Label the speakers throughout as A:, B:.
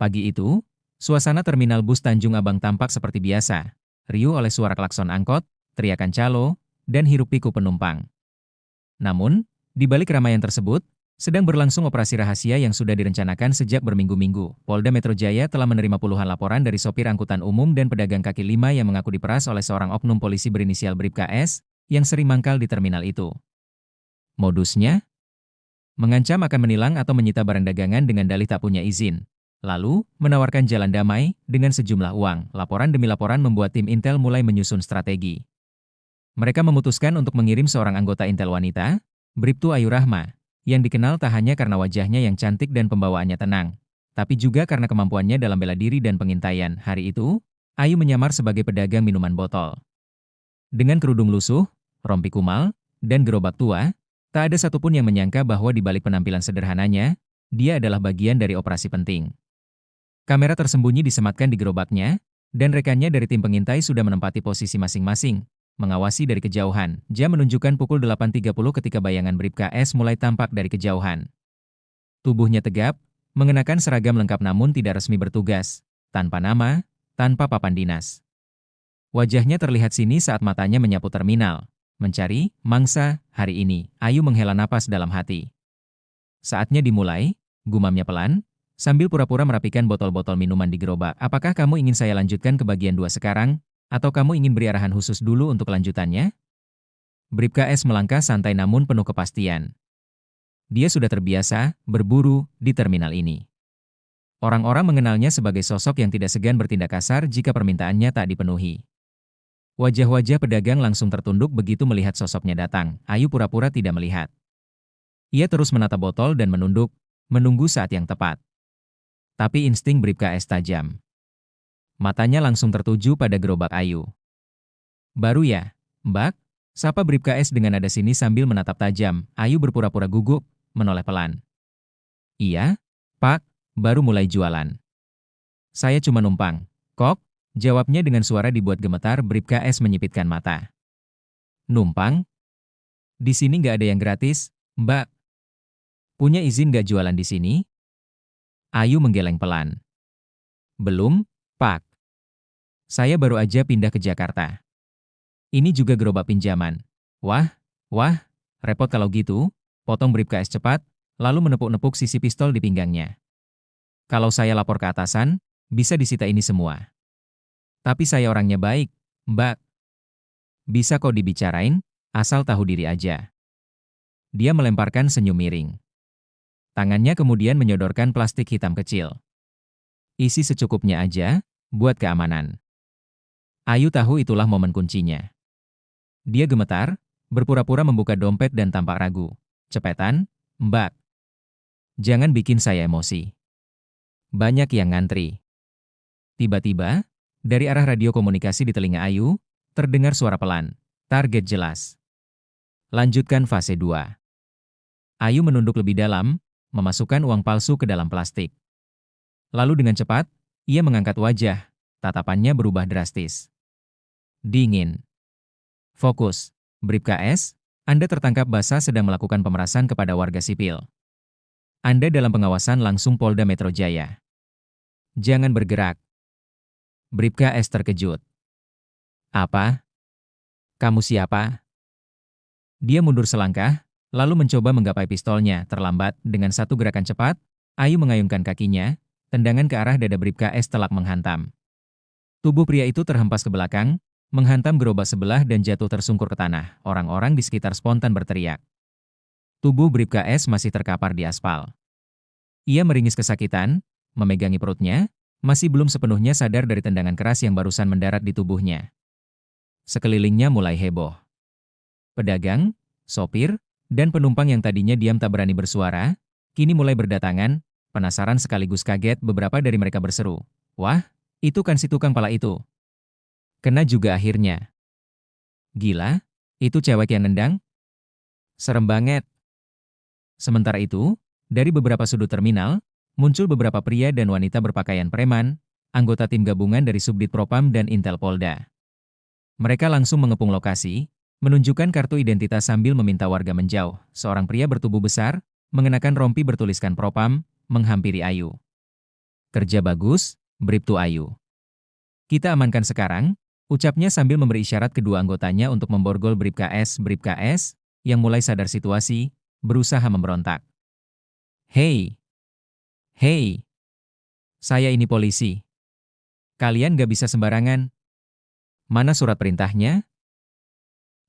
A: Pagi itu, suasana terminal bus Tanjung Abang tampak seperti biasa, riuh oleh suara klakson angkot, teriakan calo, dan hiruk-pikuk penumpang. Namun, di balik keramaian tersebut, sedang berlangsung operasi rahasia yang sudah direncanakan sejak berminggu-minggu. Polda Metro Jaya telah menerima puluhan laporan dari sopir angkutan umum dan pedagang kaki lima yang mengaku diperas oleh seorang oknum polisi berinisial Bribka S, yang sering mangkal di terminal itu. Modusnya? Mengancam akan menilang atau menyita barang dagangan dengan dalih tak punya izin. Lalu, menawarkan jalan damai dengan sejumlah uang. Laporan demi laporan membuat tim Intel mulai menyusun strategi. Mereka memutuskan untuk mengirim seorang anggota Intel wanita, Bribtu Ayu Rahma, yang dikenal tak hanya karena wajahnya yang cantik dan pembawaannya tenang, tapi juga karena kemampuannya dalam bela diri dan pengintaian. Hari itu, Ayu menyamar sebagai pedagang minuman botol. Dengan kerudung lusuh, rompi kumal, dan gerobak tua, tak ada satupun yang menyangka bahwa di balik penampilan sederhananya, dia adalah bagian dari operasi penting. Kamera tersembunyi disematkan di gerobaknya, dan rekannya dari tim pengintai sudah menempati posisi masing-masing, mengawasi dari kejauhan. Jam menunjukkan pukul 8.30 ketika bayangan Bribka S mulai tampak dari kejauhan. Tubuhnya tegap, mengenakan seragam lengkap namun tidak resmi bertugas, tanpa nama, tanpa papan dinas. Wajahnya terlihat sinis saat matanya menyapu terminal. Mencari mangsa hari ini. Ayu menghela napas dalam hati. Saatnya dimulai, gumamnya pelan, sambil pura-pura merapikan botol-botol minuman di gerobak. Apakah kamu ingin saya lanjutkan ke bagian 2 sekarang? Atau kamu ingin beri arahan khusus dulu untuk kelanjutannya? Bribka S melangkah santai namun penuh kepastian. Dia sudah terbiasa berburu di terminal ini. Orang-orang mengenalnya sebagai sosok yang tidak segan bertindak kasar jika permintaannya tak dipenuhi. Wajah-wajah pedagang langsung tertunduk begitu melihat sosoknya datang. Ayu pura-pura tidak melihat. Ia terus menatap botol dan menunduk, menunggu saat yang tepat. Tapi insting Bribka S tajam. Matanya langsung tertuju pada gerobak Ayu. Baru ya, Mbak? Sapa Bribka S dengan nada sinis sambil menatap tajam. Ayu berpura-pura gugup, menoleh pelan. Iya, Pak, baru mulai jualan. Saya cuma numpang. Kok? Jawabnya dengan suara dibuat gemetar. Bribka S menyipitkan mata. Numpang? Di sini nggak ada yang gratis, Mbak. Punya izin nggak jualan di sini? Ayu menggeleng pelan. Belum, Pak. Saya baru aja pindah ke Jakarta. Ini juga gerobak pinjaman. Wah, repot kalau gitu, potong Bribka S cepat, lalu menepuk-nepuk sisi pistol di pinggangnya. Kalau saya lapor ke atasan, bisa disita ini semua. Tapi saya orangnya baik, Mbak. Bisa kok dibicarain, asal tahu diri aja. Dia melemparkan senyum miring. Tangannya kemudian menyodorkan plastik hitam kecil. Isi secukupnya aja, buat keamanan. Ayu tahu itulah momen kuncinya. Dia gemetar, berpura-pura membuka dompet dan tampak ragu. Cepetan, Mbak. Jangan bikin saya emosi. Banyak yang ngantri. Tiba-tiba, dari arah radio komunikasi di telinga Ayu, terdengar suara pelan. Target jelas. Lanjutkan fase 2. Ayu menunduk lebih dalam, memasukkan uang palsu ke dalam plastik. Lalu dengan cepat, ia mengangkat wajah, tatapannya berubah drastis. Dingin. Fokus, Bribka S, Anda tertangkap basah sedang melakukan pemerasan kepada warga sipil. Anda dalam pengawasan langsung Polda Metro Jaya. Jangan bergerak. Bribka S terkejut. Apa? Kamu siapa? Dia mundur selangkah, lalu mencoba menggapai pistolnya. Terlambat, dengan satu gerakan cepat, Ayu mengayunkan kakinya, tendangan ke arah dada Bribka S telak menghantam. Tubuh pria itu terhempas ke belakang, menghantam gerobak sebelah dan jatuh tersungkur ke tanah. Orang-orang di sekitar spontan berteriak. Tubuh Bribka S masih terkapar di aspal. Ia meringis kesakitan, memegangi perutnya, masih belum sepenuhnya sadar dari tendangan keras yang barusan mendarat di tubuhnya. Sekelilingnya mulai heboh. Pedagang, sopir, dan penumpang yang tadinya diam tak berani bersuara, kini mulai berdatangan, penasaran sekaligus kaget. Beberapa dari mereka berseru, "Wah, itu kan si tukang pala itu. Kena juga akhirnya. Gila, itu cewek yang nendang? Serem banget." Sementara itu, dari beberapa sudut terminal, muncul beberapa pria dan wanita berpakaian preman, anggota tim gabungan dari Subdit Propam dan Intel Polda. Mereka langsung mengepung lokasi, menunjukkan kartu identitas sambil meminta warga menjauh. Seorang pria bertubuh besar, mengenakan rompi bertuliskan Propam, menghampiri Ayu. Kerja bagus, Bribtu Ayu. Kita amankan sekarang, ucapnya sambil memberi isyarat kedua anggotanya untuk memborgol Bribka S, yang mulai sadar situasi, berusaha memberontak. Hei! Hei! Saya ini polisi. Kalian gak bisa sembarangan. Mana surat perintahnya?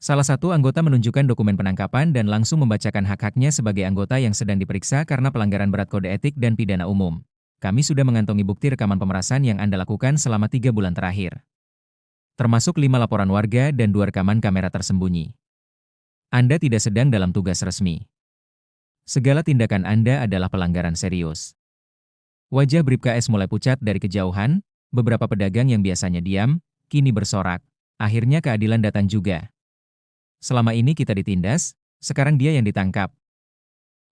A: Salah satu anggota menunjukkan dokumen penangkapan dan langsung membacakan hak-haknya sebagai anggota yang sedang diperiksa karena pelanggaran berat kode etik dan pidana umum. Kami sudah mengantongi bukti rekaman pemerasan yang Anda lakukan selama 3 bulan terakhir. Termasuk 5 laporan warga dan 2 rekaman kamera tersembunyi. Anda tidak sedang dalam tugas resmi. Segala tindakan Anda adalah pelanggaran serius. Wajah Bribka S mulai pucat dari kejauhan, beberapa pedagang yang biasanya diam, kini bersorak. Akhirnya keadilan datang juga. Selama ini kita ditindas, sekarang dia yang ditangkap.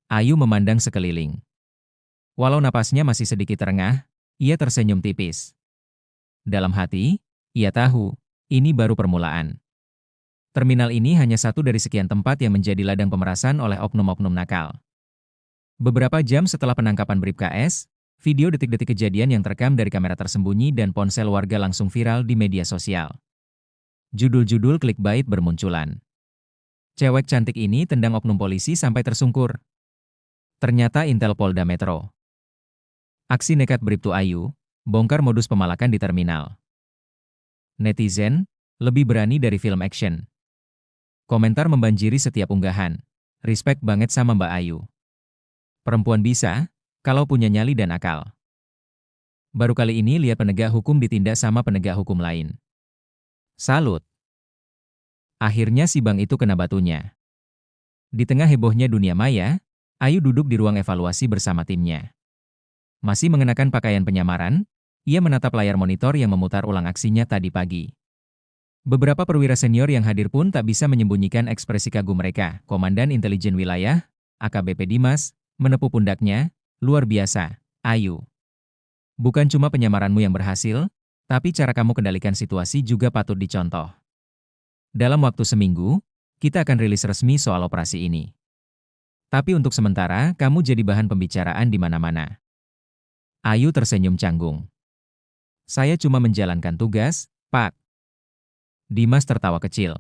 A: Ayu memandang sekeliling. Walau napasnya masih sedikit terengah, ia tersenyum tipis. Dalam hati, ia tahu, ini baru permulaan. Terminal ini hanya satu dari sekian tempat yang menjadi ladang pemerasan oleh oknum-oknum nakal. Beberapa jam setelah penangkapan Bribka S, video detik-detik kejadian yang terekam dari kamera tersembunyi dan ponsel warga langsung viral di media sosial. Judul-judul clickbait bermunculan. Cewek cantik ini tendang oknum polisi sampai tersungkur. Ternyata intel Polda Metro. Aksi nekat Bribtu Ayu, bongkar modus pemalakan di terminal. Netizen, lebih berani dari film action. Komentar membanjiri setiap unggahan. Respect banget sama Mbak Ayu. Perempuan bisa, kalau punya nyali dan akal. Baru kali ini lihat penegak hukum ditindak sama penegak hukum lain. Salut. Akhirnya si Bang itu kena batunya. Di tengah hebohnya dunia maya, Ayu duduk di ruang evaluasi bersama timnya. Masih mengenakan pakaian penyamaran, ia menatap layar monitor yang memutar ulang aksinya tadi pagi. Beberapa perwira senior yang hadir pun tak bisa menyembunyikan ekspresi kagum mereka. Komandan Intelijen Wilayah, AKBP Dimas, menepuk pundaknya, luar biasa, Ayu. Bukan cuma penyamaranmu yang berhasil, tapi cara kamu kendalikan situasi juga patut dicontoh. Dalam waktu seminggu, kita akan rilis resmi soal operasi ini. Tapi untuk sementara, kamu jadi bahan pembicaraan di mana-mana. Ayu tersenyum canggung. Saya cuma menjalankan tugas, Pak. Dimas tertawa kecil.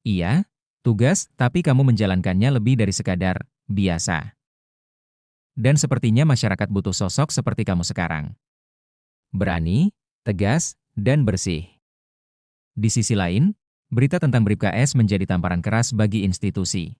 A: Iya, tugas, tapi kamu menjalankannya lebih dari sekadar biasa. Dan sepertinya masyarakat butuh sosok seperti kamu sekarang. Berani, tegas, dan bersih. Di sisi lain, berita tentang Bribka S menjadi tamparan keras bagi institusi.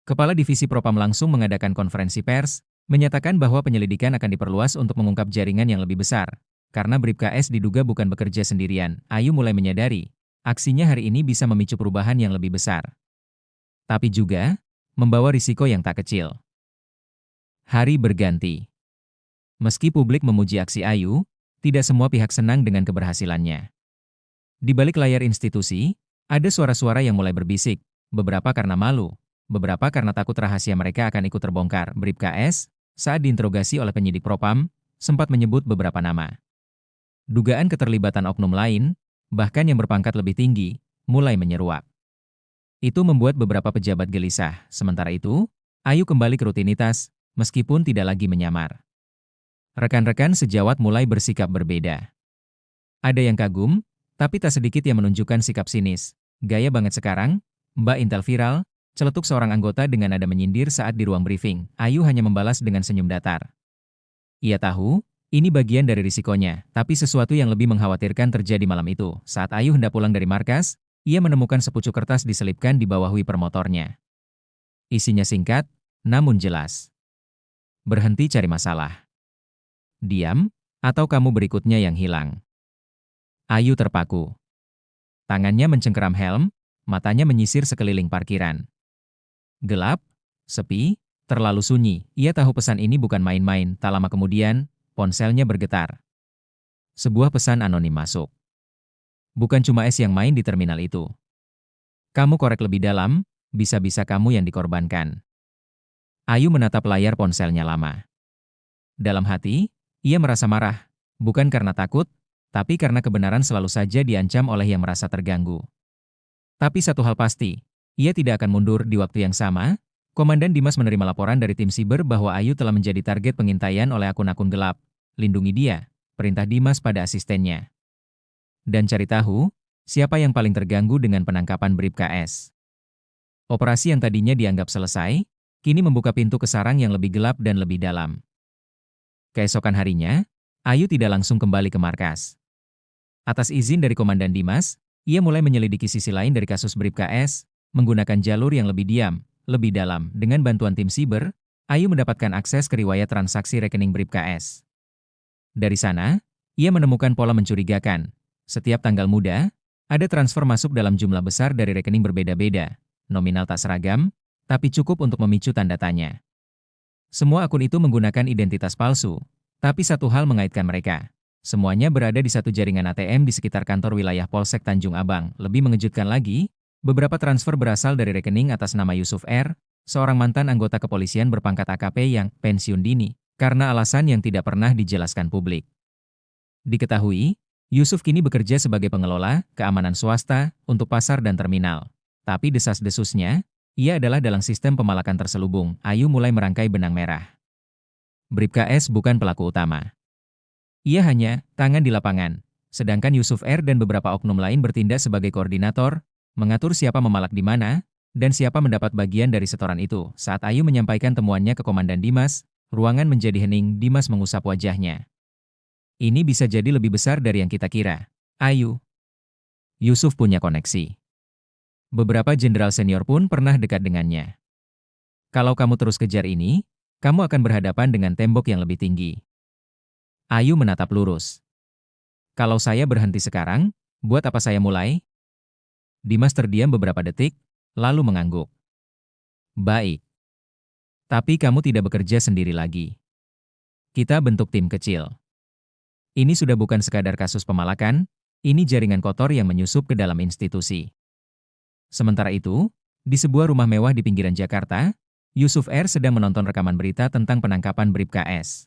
A: Kepala Divisi Propam langsung mengadakan konferensi pers, menyatakan bahwa penyelidikan akan diperluas untuk mengungkap jaringan yang lebih besar. Karena Bribka S diduga bukan bekerja sendirian, Ayu mulai menyadari, aksinya hari ini bisa memicu perubahan yang lebih besar. Tapi juga, membawa risiko yang tak kecil. Hari berganti. Meski publik memuji aksi Ayu, tidak semua pihak senang dengan keberhasilannya. Di balik layar institusi, ada suara-suara yang mulai berbisik, beberapa karena malu, beberapa karena takut rahasia mereka akan ikut terbongkar. Bribka S, saat diinterogasi oleh penyidik Propam, sempat menyebut beberapa nama. Dugaan keterlibatan oknum lain, bahkan yang berpangkat lebih tinggi, mulai menyeruak. Itu membuat beberapa pejabat gelisah. Sementara itu, Ayu kembali ke rutinitas, meskipun tidak lagi menyamar. Rekan-rekan sejawat mulai bersikap berbeda. Ada yang kagum, tapi tak sedikit yang menunjukkan sikap sinis. Gaya banget sekarang, Mbak Intel viral, celetuk seorang anggota dengan nada menyindir saat di ruang briefing. Ayu hanya membalas dengan senyum datar. Ia tahu, ini bagian dari risikonya, tapi sesuatu yang lebih mengkhawatirkan terjadi malam itu. Saat Ayu hendak pulang dari markas, ia menemukan sepucuk kertas diselipkan di bawah wiper motornya. Isinya singkat, namun jelas. Berhenti cari masalah. Diam, atau kamu berikutnya yang hilang. Ayu terpaku. Tangannya mencengkeram helm, matanya menyisir sekeliling parkiran. Gelap, sepi, terlalu sunyi. Ia tahu pesan ini bukan main-main. Tak lama kemudian, ponselnya bergetar. Sebuah pesan anonim masuk. Bukan cuma S yang main di terminal itu. Kamu korek lebih dalam, bisa-bisa kamu yang dikorbankan. Ayu menatap layar ponselnya lama. Dalam hati, ia merasa marah, bukan karena takut, tapi karena kebenaran selalu saja diancam oleh yang merasa terganggu. Tapi satu hal pasti, ia tidak akan mundur. Di waktu yang sama, Komandan Dimas menerima laporan dari tim siber bahwa Ayu telah menjadi target pengintaian oleh akun-akun gelap. lindungi dia, perintah Dimas pada asistennya. Dan cari tahu, siapa yang paling terganggu dengan penangkapan Bribka S. Operasi yang tadinya dianggap selesai, kini membuka pintu ke sarang yang lebih gelap dan lebih dalam. Keesokan harinya, Ayu tidak langsung kembali ke markas. Atas izin dari Komandan Dimas, ia mulai menyelidiki sisi lain dari kasus Bribka S, menggunakan jalur yang lebih diam, lebih dalam. Dengan bantuan tim siber, Ayu mendapatkan akses ke riwayat transaksi rekening Bribka S. Dari sana, ia menemukan pola mencurigakan. Setiap tanggal muda, ada transfer masuk dalam jumlah besar dari rekening berbeda-beda, nominal tak seragam, tapi cukup untuk memicu tanda tanya. Semua akun itu menggunakan identitas palsu, tapi satu hal mengaitkan mereka. Semuanya berada di satu jaringan ATM di sekitar kantor wilayah Polsek Tanjung Abang. Lebih mengejutkan lagi, beberapa transfer berasal dari rekening atas nama Yusuf R., seorang mantan anggota kepolisian berpangkat AKP yang pensiun dini, karena alasan yang tidak pernah dijelaskan publik. Diketahui, Yusuf kini bekerja sebagai pengelola keamanan swasta untuk pasar dan terminal. Tapi desas-desusnya, ia adalah dalam sistem pemalakan terselubung. Ayu mulai merangkai benang merah. Bribka S bukan pelaku utama. Ia hanya tangan di lapangan, sedangkan Yusuf R dan beberapa oknum lain bertindak sebagai koordinator, mengatur siapa memalak di mana, dan siapa mendapat bagian dari setoran itu. Saat Ayu menyampaikan temuannya ke Komandan Dimas, ruangan menjadi hening. Dimas mengusap wajahnya. Ini bisa jadi lebih besar dari yang kita kira. Ayu. Yusuf punya koneksi. Beberapa jenderal senior pun pernah dekat dengannya. Kalau kamu terus kejar ini, kamu akan berhadapan dengan tembok yang lebih tinggi. Ayu menatap lurus. Kalau saya berhenti sekarang, buat apa saya mulai? Dimas terdiam beberapa detik, lalu mengangguk. Baik. Tapi kamu tidak bekerja sendiri lagi. Kita bentuk tim kecil. Ini sudah bukan sekadar kasus pemalakan, ini jaringan kotor yang menyusup ke dalam institusi. Sementara itu, di sebuah rumah mewah di pinggiran Jakarta, Yusuf R sedang menonton rekaman berita tentang penangkapan Bribka S.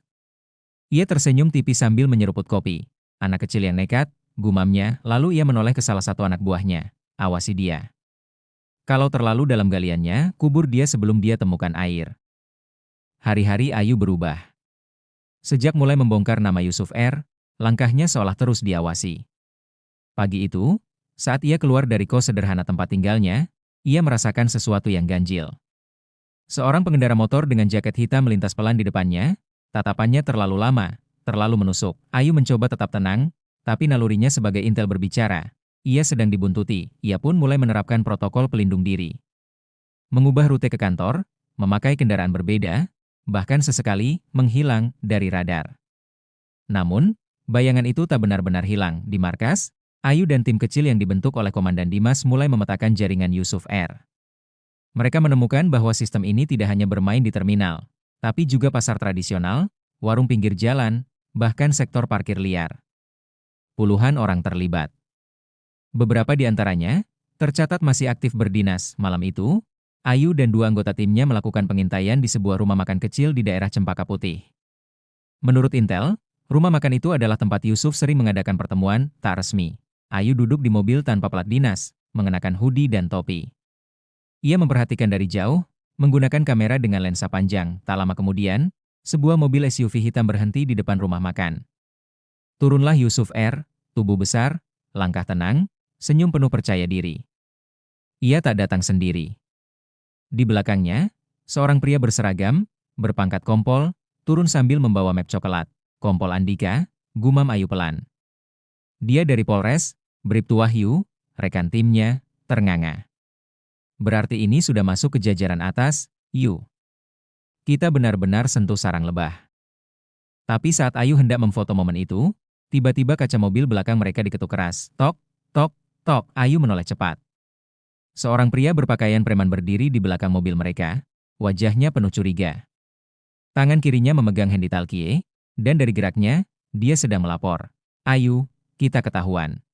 A: Ia tersenyum tipis sambil menyeruput kopi. Anak kecil yang nekat, gumamnya, lalu ia menoleh ke salah satu anak buahnya. Awasi dia. Kalau terlalu dalam galiannya, kubur dia sebelum dia temukan air. Hari-hari Ayu berubah. Sejak mulai membongkar nama Yusuf R, langkahnya seolah terus diawasi. Pagi itu, saat ia keluar dari kos sederhana tempat tinggalnya, ia merasakan sesuatu yang ganjil. Seorang pengendara motor dengan jaket hitam melintas pelan di depannya, tatapannya terlalu lama, terlalu menusuk. Ayu mencoba tetap tenang, tapi nalurinya sebagai intel berbicara. Ia sedang dibuntuti, ia pun mulai menerapkan protokol pelindung diri. Mengubah rute ke kantor, memakai kendaraan berbeda, bahkan sesekali menghilang dari radar. Namun, bayangan itu tak benar-benar hilang. Di markas, Ayu dan tim kecil yang dibentuk oleh Komandan Dimas mulai memetakan jaringan Yusuf R. Mereka menemukan bahwa sistem ini tidak hanya bermain di terminal, tapi juga pasar tradisional, warung pinggir jalan, bahkan sektor parkir liar. Puluhan orang terlibat. Beberapa di antaranya tercatat masih aktif berdinas. Malam itu, Ayu dan dua anggota timnya melakukan pengintaian di sebuah rumah makan kecil di daerah Cempaka Putih. Menurut Intel, rumah makan itu adalah tempat Yusuf sering mengadakan pertemuan tak resmi. Ayu duduk di mobil tanpa plat dinas, mengenakan hoodie dan topi. Ia memperhatikan dari jauh, menggunakan kamera dengan lensa panjang. Tak lama kemudian, sebuah mobil SUV hitam berhenti di depan rumah makan. Turunlah Yusuf R, tubuh besar, langkah tenang, senyum penuh percaya diri. Ia tak datang sendiri. Di belakangnya, seorang pria berseragam, berpangkat kompol, turun sambil membawa map coklat. Kompol Andika, gumam Ayu pelan. Dia dari Polres, Bribtu Wahyu, rekan timnya, ternganga. Berarti ini sudah masuk ke jajaran atas, Yu. Kita benar-benar sentuh sarang lebah. Tapi saat Ayu hendak memfoto momen itu, tiba-tiba kaca mobil belakang mereka diketuk keras. Tok, tok, tok. Ayu menoleh cepat. Seorang pria berpakaian preman berdiri di belakang mobil mereka, wajahnya penuh curiga. Tangan kirinya memegang handi talkie, dan dari geraknya, dia sedang melapor. Ayu, kita ketahuan.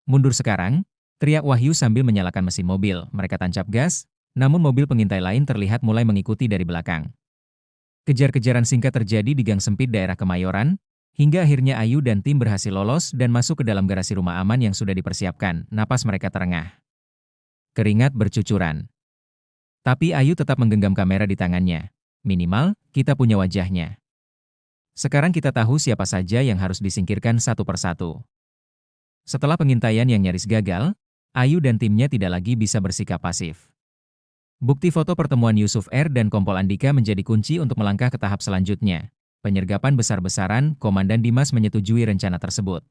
A: Mundur sekarang, teriak Wahyu sambil menyalakan mesin mobil. Mereka tancap gas, namun mobil pengintai lain terlihat mulai mengikuti dari belakang. Kejar-kejaran singkat terjadi di gang sempit daerah Kemayoran, hingga akhirnya Ayu dan tim berhasil lolos dan masuk ke dalam garasi rumah aman yang sudah dipersiapkan. Napas mereka terengah. Keringat bercucuran. Tapi Ayu tetap menggenggam kamera di tangannya. Minimal, kita punya wajahnya. Sekarang kita tahu siapa saja yang harus disingkirkan satu persatu. Setelah pengintaian yang nyaris gagal, Ayu dan timnya tidak lagi bisa bersikap pasif. Bukti foto pertemuan Yusuf R. dan Kompol Andika menjadi kunci untuk melangkah ke tahap selanjutnya. Penyergapan besar-besaran, Komandan Dimas menyetujui rencana tersebut.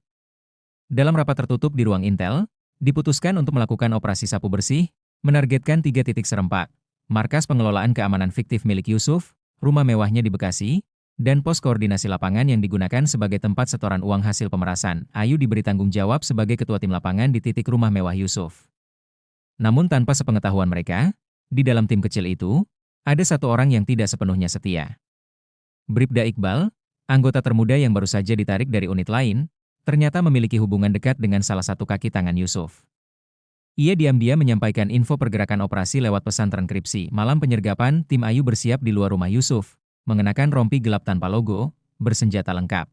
A: Dalam rapat tertutup di ruang Intel, diputuskan untuk melakukan operasi sapu bersih, menargetkan 3 titik serempak, markas pengelolaan keamanan fiktif milik Yusuf, rumah mewahnya di Bekasi, dan pos koordinasi lapangan yang digunakan sebagai tempat setoran uang hasil pemerasan. Ayu diberi tanggung jawab sebagai ketua tim lapangan di titik rumah mewah Yusuf. Namun tanpa sepengetahuan mereka, di dalam tim kecil itu, ada satu orang yang tidak sepenuhnya setia. Bribda Iqbal, anggota termuda yang baru saja ditarik dari unit lain, ternyata memiliki hubungan dekat dengan salah satu kaki tangan Yusuf. Ia diam-diam menyampaikan info pergerakan operasi lewat pesan transkripsi. Malam penyergapan, tim Ayu bersiap di luar rumah Yusuf, mengenakan rompi gelap tanpa logo, bersenjata lengkap.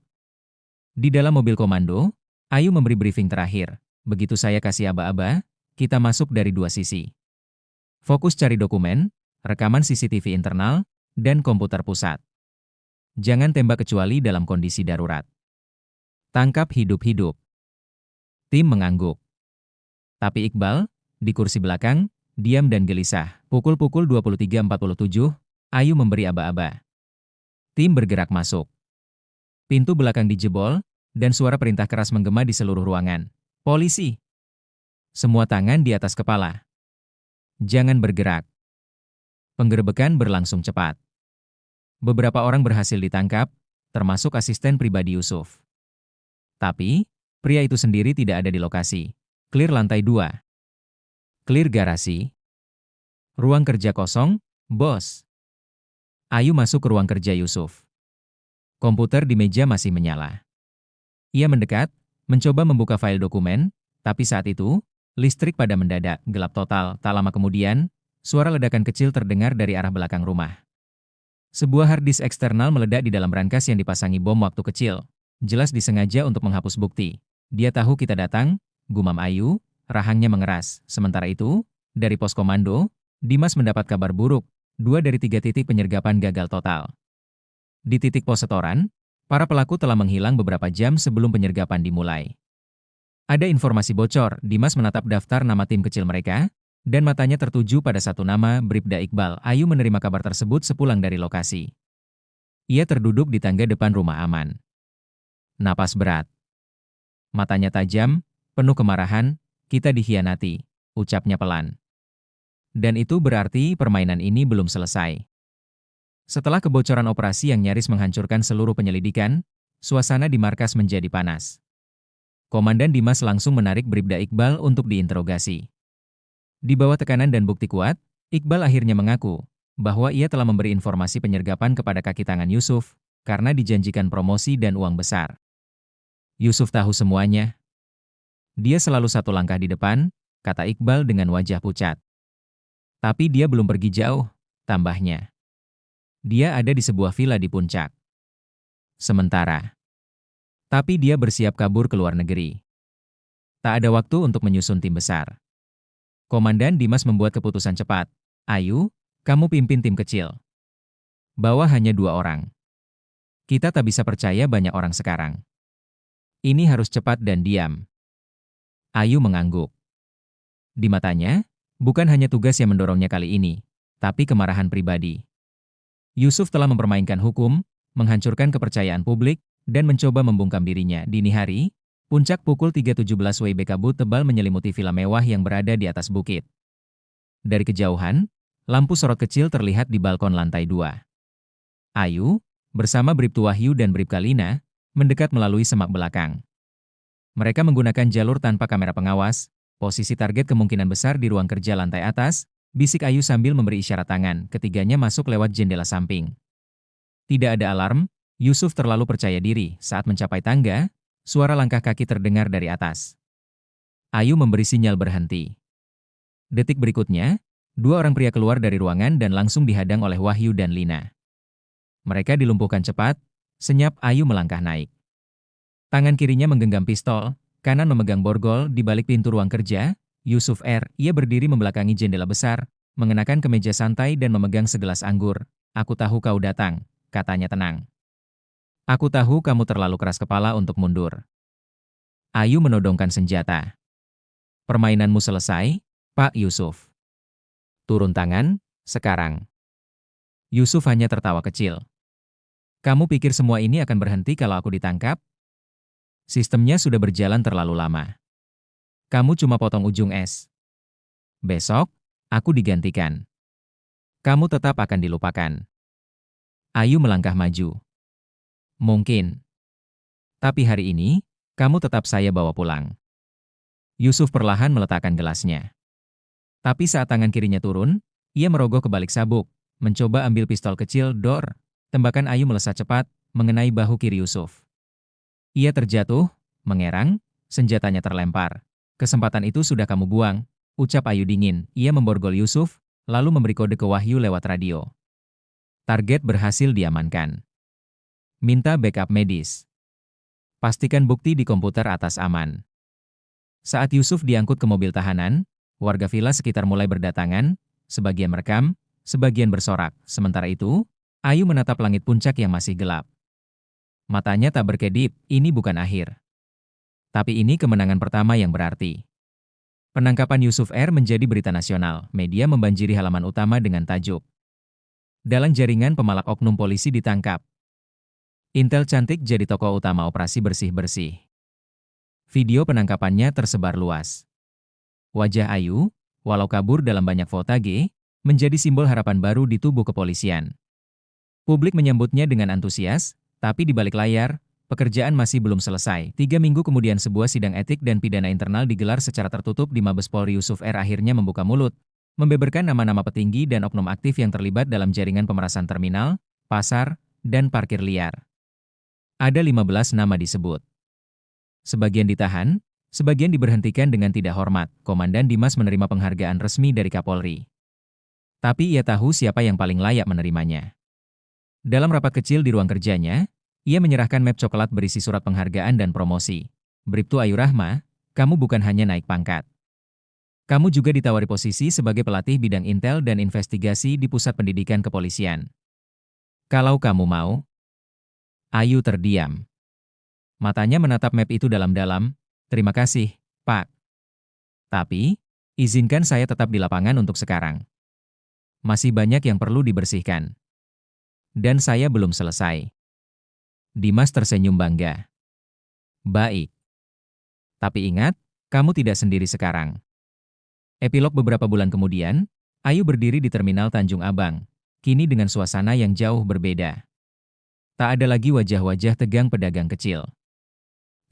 A: Di dalam mobil komando, Ayu memberi briefing terakhir. Begitu saya kasih aba-aba, kita masuk dari 2 sisi. Fokus cari dokumen, rekaman CCTV internal, dan komputer pusat. Jangan tembak kecuali dalam kondisi darurat. Tangkap hidup-hidup. Tim mengangguk. Tapi Iqbal, di kursi belakang, diam dan gelisah. Pukul 23.47, Ayu memberi aba-aba. Tim bergerak masuk. Pintu belakang dijebol, dan suara perintah keras menggema di seluruh ruangan. Polisi! Semua tangan di atas kepala. Jangan bergerak. Penggerebekan berlangsung cepat. Beberapa orang berhasil ditangkap, termasuk asisten pribadi Yusuf. Tapi, pria itu sendiri tidak ada di lokasi. Clear lantai 2. Clear garasi. Ruang kerja kosong, bos. Ayu masuk ke ruang kerja Yusuf. Komputer di meja masih menyala. Ia mendekat, mencoba membuka file dokumen, tapi saat itu, listrik pada mendadak, gelap total. Tak lama kemudian, suara ledakan kecil terdengar dari arah belakang rumah. Sebuah hard disk eksternal meledak di dalam brankas yang dipasangi bom waktu kecil. Jelas disengaja untuk menghapus bukti. Dia tahu kita datang, gumam Ayu, rahangnya mengeras. Sementara itu, dari pos komando, Dimas mendapat kabar buruk. 2 dari 3 titik penyergapan gagal total. Di titik pos setoran, para pelaku telah menghilang beberapa jam sebelum penyergapan dimulai. Ada informasi bocor, Dimas menatap daftar nama tim kecil mereka, dan matanya tertuju pada satu nama, Bribda Iqbal. Ayu menerima kabar tersebut sepulang dari lokasi. Ia terduduk di tangga depan rumah aman. Napas berat. Matanya tajam, penuh kemarahan, kita dikhianati, ucapnya pelan. Dan itu berarti permainan ini belum selesai. Setelah kebocoran operasi yang nyaris menghancurkan seluruh penyelidikan, suasana di markas menjadi panas. Komandan Dimas langsung menarik Bribda Iqbal untuk diinterogasi. Di bawah tekanan dan bukti kuat, Iqbal akhirnya mengaku bahwa ia telah memberi informasi penyergapan kepada kaki tangan Yusuf karena dijanjikan promosi dan uang besar. Yusuf tahu semuanya. Dia selalu satu langkah di depan, kata Iqbal dengan wajah pucat. Tapi dia belum pergi jauh, tambahnya. Dia ada di sebuah villa di puncak. Sementara. Tapi dia bersiap kabur ke luar negeri. Tak ada waktu untuk menyusun tim besar. Komandan Dimas membuat keputusan cepat. Ayu, kamu pimpin tim kecil. Bawa hanya 2 orang. Kita tak bisa percaya banyak orang sekarang. Ini harus cepat dan diam. Ayu mengangguk. Di matanya, bukan hanya tugas yang mendorongnya kali ini, tapi kemarahan pribadi. Yusuf telah mempermainkan hukum, menghancurkan kepercayaan publik, dan mencoba membungkam dirinya. Dini hari, puncak pukul 3.17 WIB, kabut tebal menyelimuti villa mewah yang berada di atas bukit. Dari kejauhan, lampu sorot kecil terlihat di balkon lantai 2. Ayu, bersama Bribtu Wahyu dan Bribka Lina, mendekat melalui semak belakang. Mereka menggunakan jalur tanpa kamera pengawas, posisi target kemungkinan besar di ruang kerja lantai atas, bisik Ayu sambil memberi isyarat tangan. Ketiganya masuk lewat jendela samping. Tidak ada alarm, Yusuf terlalu percaya diri. Saat mencapai tangga, suara langkah kaki terdengar dari atas. Ayu memberi sinyal berhenti. Detik berikutnya, 2 orang pria keluar dari ruangan dan langsung dihadang oleh Wahyu dan Lina. Mereka dilumpuhkan cepat, senyap Ayu melangkah naik. Tangan kirinya menggenggam pistol, kanan memegang borgol di balik pintu ruang kerja. Yusuf R. Ia berdiri membelakangi jendela besar, mengenakan kemeja santai dan memegang segelas anggur. Aku tahu kau datang, katanya tenang. Aku tahu kamu terlalu keras kepala untuk mundur. Ayu menodongkan senjata. Permainanmu selesai, Pak Yusuf. Turun tangan, sekarang. Yusuf hanya tertawa kecil. Kamu pikir semua ini akan berhenti kalau aku ditangkap? Sistemnya sudah berjalan terlalu lama. Kamu cuma potong ujung es. Besok, aku digantikan. Kamu tetap akan dilupakan. Ayu melangkah maju. Mungkin. Tapi hari ini, kamu tetap saya bawa pulang. Yusuf perlahan meletakkan gelasnya. Tapi saat tangan kirinya turun, ia merogoh ke balik sabuk, mencoba ambil pistol kecil Dor. Tembakan Ayu melesat cepat, mengenai bahu kiri Yusuf. Ia terjatuh, mengerang, senjatanya terlempar. Kesempatan itu sudah kamu buang, ucap Ayu dingin. Ia memborgol Yusuf, lalu memberi kode ke Wahyu lewat radio. Target berhasil diamankan. Minta backup medis. Pastikan bukti di komputer atas aman. Saat Yusuf diangkut ke mobil tahanan, warga villa sekitar mulai berdatangan, sebagian merekam, sebagian bersorak. Sementara itu, Ayu menatap langit puncak yang masih gelap. Matanya tak berkedip, ini bukan akhir. Tapi ini kemenangan pertama yang berarti. Penangkapan Yusuf R menjadi berita nasional, media membanjiri halaman utama dengan tajuk. Dalang jaringan pemalak oknum polisi ditangkap. Intel cantik jadi tokoh utama operasi bersih-bersih. Video penangkapannya tersebar luas. Wajah Ayu, walau kabur dalam banyak fotage, menjadi simbol harapan baru di tubuh kepolisian. Publik menyambutnya dengan antusias, tapi di balik layar, pekerjaan masih belum selesai. 3 minggu kemudian sebuah sidang etik dan pidana internal digelar secara tertutup di Mabes Polri. Yusuf R akhirnya membuka mulut, membeberkan nama-nama petinggi dan oknum aktif yang terlibat dalam jaringan pemerasan terminal, pasar, dan parkir liar. Ada 15 nama disebut. Sebagian ditahan, sebagian diberhentikan dengan tidak hormat. Komandan Dimas menerima penghargaan resmi dari Kapolri. Tapi ia tahu siapa yang paling layak menerimanya. Dalam rapat kecil di ruang kerjanya, ia menyerahkan map coklat berisi surat penghargaan dan promosi. Bribtu Ayu Rahma, kamu bukan hanya naik pangkat. Kamu juga ditawari posisi sebagai pelatih bidang intel dan investigasi di Pusat Pendidikan Kepolisian. Kalau kamu mau. Ayu terdiam. Matanya menatap map itu dalam-dalam. Terima kasih, Pak. Tapi, izinkan saya tetap di lapangan untuk sekarang. Masih banyak yang perlu dibersihkan. Dan saya belum selesai. Dimas tersenyum bangga. Baik. Tapi ingat, kamu tidak sendiri sekarang. Epilog beberapa bulan kemudian, Ayu berdiri di Terminal Tanjung Abang, kini dengan suasana yang jauh berbeda. Tak ada lagi wajah-wajah tegang pedagang kecil.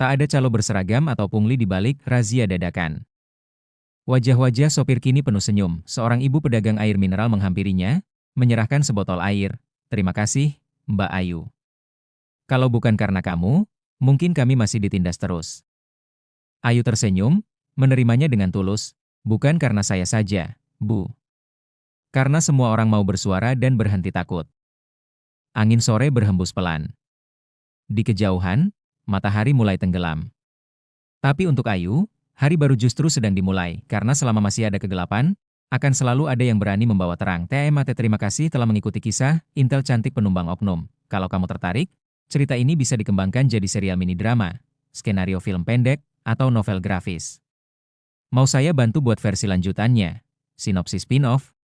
A: Tak ada calo berseragam atau pungli di balik razia dadakan. Wajah-wajah sopir kini penuh senyum. Seorang ibu pedagang air mineral menghampirinya, menyerahkan sebotol air. Terima kasih, Mbak Ayu. Kalau bukan karena kamu, mungkin kami masih ditindas terus. Ayu tersenyum, menerimanya dengan tulus. Bukan karena saya saja, Bu. Karena semua orang mau bersuara dan berhenti takut. Angin sore berhembus pelan. Di kejauhan, matahari mulai tenggelam. Tapi untuk Ayu, hari baru justru sedang dimulai, karena selama masih ada kegelapan, akan selalu ada yang berani membawa terang. TMAT terima kasih telah mengikuti kisah Intel Cantik Penumbang Oknum. Kalau kamu tertarik, cerita ini bisa dikembangkan jadi serial mini drama, skenario film pendek, atau novel grafis. Mau saya bantu buat versi lanjutannya? Sinopsis spin-off?